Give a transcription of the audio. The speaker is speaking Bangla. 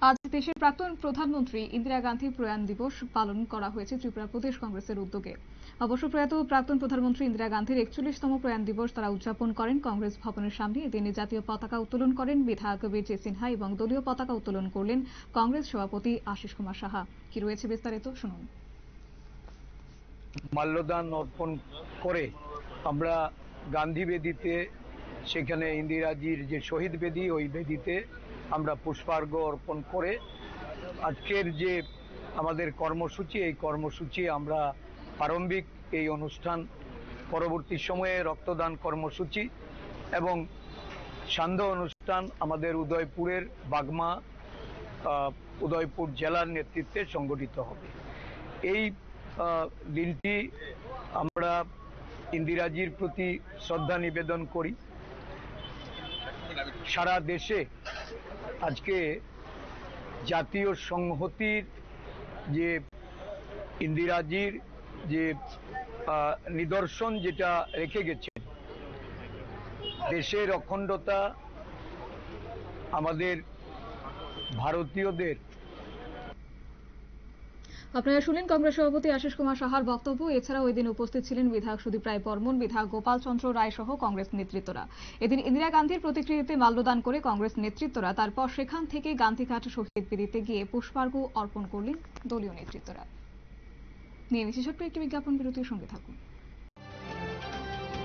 আজ দেশের প্রাক্তন প্রধানমন্ত্রী ইন্দিরা গান্ধীর প্রয়াণ দিবস পালন করা হয়েছে ত্রিপুরা প্রদেশ কংগ্রেসের উদ্যোগে। অবশ্য প্রয়াত প্রাক্তন প্রধানমন্ত্রী ইন্দিরা গান্ধীর 41তম প্রয়াণ দিবস তারা উদযাপন করেন কংগ্রেস ভবনের সামনে। এদিনে জাতীয় পতাকা উত্তোলন করেন বিধায়ক বিজয় সিনহা এবং দলীয় পতাকা উত্তোলন করলেন কংগ্রেস সভাপতি আশিস কুমার সাহা। কি রয়েছে বিস্তারিত শুনুন। মাল্যদান অর্পণ করে আমরা গান্ধী বেদিতে, সেখানে ইন্দিরাজির যে শহীদ বেদি, ওই বেদিতে আমরা পুষ্পার্ঘ্য অর্পণ করে আজকের যে আমাদের কর্মসূচি, এই কর্মসূচি আমরা প্রারম্ভিক এই অনুষ্ঠান, পরবর্তী সময়ে রক্তদান কর্মসূচি এবং সান্ধ্য অনুষ্ঠান আমাদের উদয়পুরের বাগমা উদয়পুর জেলার নেতৃত্বে সংগঠিত হবে। এই দিনটি আমরা ইন্দিরাজির প্রতি শ্রদ্ধা নিবেদন করি। সারা দেশে আজকে জাতীয় সংহতির যে ইন্দিরাজির যে নিদর্শন যেটা রেখে গেছে, দেশের অখণ্ডতা, আমাদের ভারতীয়দের। আপনারা শুনলেন কংগ্রেস সভাপতি আশিস কুমার সাহার বক্তব্য। এছাড়াও ওই দিন উপস্থিত ছিলেন বিধায়ক সুদীপ রায় বর্মন, বিধায়ক গোপাল চন্দ্র রায় সহ কংগ্রেস নেতৃত্বরা। এদিন ইন্দিরা গান্ধীর প্রতিকৃতিতে মাল্যদান করে কংগ্রেস নেতৃত্বরা তারপর সেখান থেকে গান্ধীঘাট শহীদ বেদিতে গিয়ে পুষ্পার্ঘ্য অর্পণ করলেন দলীয় নেতৃত্বরা। নিয়ে নিচ্ছি ছোট্ট একটি বিজ্ঞাপন বিরতির সঙ্গে থাকুন।